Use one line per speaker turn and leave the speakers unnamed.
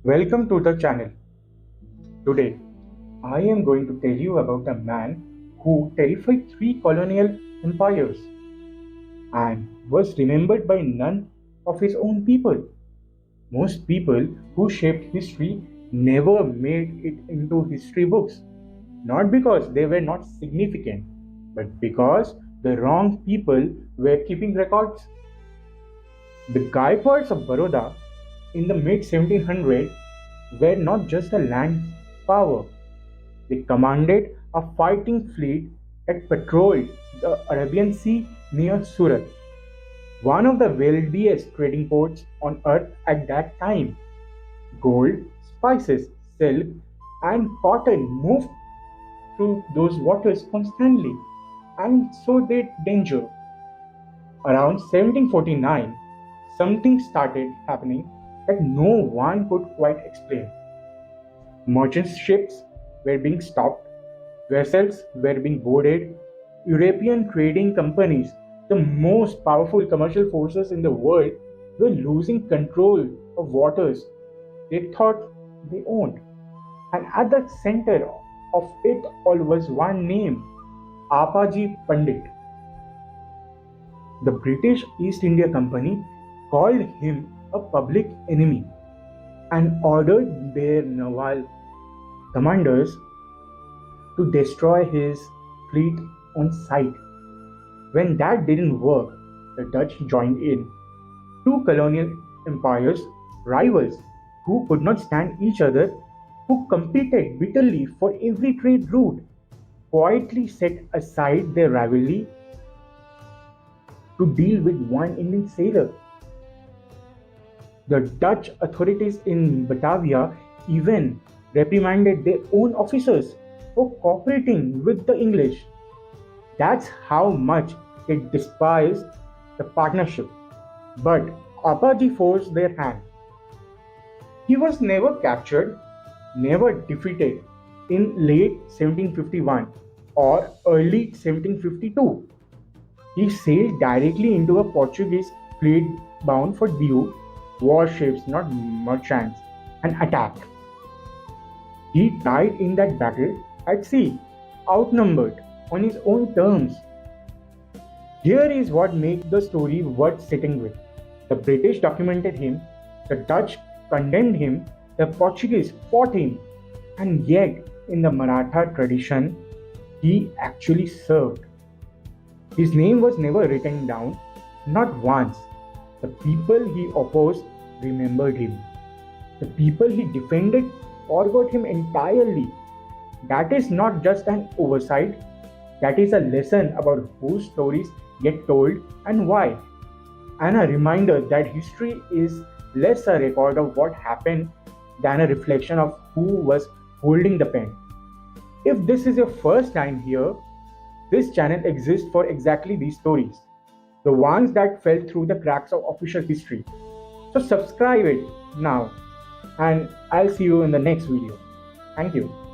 Welcome to the channel. Today, I am going to tell you about a man who terrified three colonial empires and was remembered by none of his own people. Most people who shaped history never made it into history books, not because they were not significant, but because the wrong people were keeping records. The Gaikwads of Baroda in the mid 1700s were not just a land power, they commanded a fighting fleet that patrolled the Arabian Sea near Surat, one of the wealthiest trading ports on earth at that time. Gold, spices, silk, and cotton moved through those waters constantly, and so did danger. Around 1749, something started happening that no one could quite explain. Merchant ships were being stopped, vessels were being boarded, European trading companies, the most powerful commercial forces in the world, were losing control of waters they thought they owned. And at the center of it all was one name, Appaji Pandit. The British East India Company called him a public enemy and ordered their naval commanders to destroy his fleet on sight. When that didn't work, the Dutch joined in. Two colonial empires, rivals who could not stand each other, who competed bitterly for every trade route, quietly set aside their rivalry to deal with one Indian sailor. The Dutch authorities in Batavia even reprimanded their own officers for cooperating with the English. That's how much they despised the partnership. But Appaji forced their hand. He was never captured, never defeated in late 1751 or early 1752. He sailed directly into a Portuguese fleet bound for Diu, warships, not merchants, and attacked. He died in that battle at sea, outnumbered on his own terms. Here is what makes the story worth sitting with. The British documented him, the Dutch condemned him, the Portuguese fought him, and yet, in the Maratha tradition, he actually served. His name was never written down, not once. The people he opposed remembered him. The people he defended forgot him entirely. That is not just an oversight, that is a lesson about whose stories get told and why, and a reminder that history is less a record of what happened than a reflection of who was holding the pen. If this is your first time here, this channel exists for exactly these stories, the ones that fell through the cracks of official history. So subscribe it now, and I'll see you in the next video. Thank you.